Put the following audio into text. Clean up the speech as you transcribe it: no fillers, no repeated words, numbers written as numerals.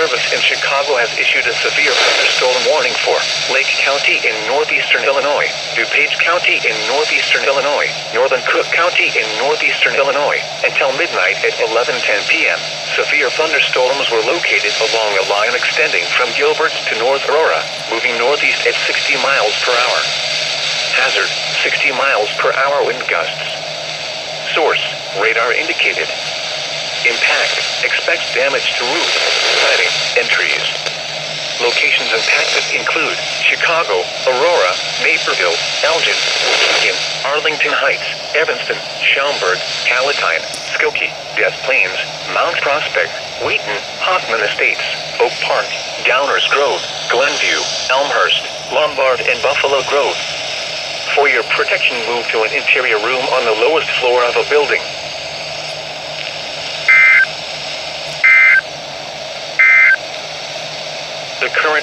Service in Chicago has issued a severe thunderstorm warning for Lake County in northeastern Illinois, DuPage County in northeastern Illinois, Northern Cook County in northeastern Illinois, until midnight at 11:10 p.m. Severe thunderstorms were located along a line extending from Gilbert to North Aurora, moving northeast at 60 miles per hour. Hazard, 60 miles per hour wind gusts. Source, radar indicated. Impact, expect damage to roofs, siding, and trees. Locations impacted include Chicago, Aurora, Naperville, Elgin, Waukegan, Arlington Heights, Evanston, Schaumburg, Palatine, Skokie, Des Plaines, Mount Prospect, Wheaton, Hoffman Estates, Oak Park, Downers Grove, Glenview, Elmhurst, Lombard, and Buffalo Grove. For your protection, move to an interior room on the lowest floor of a building. The current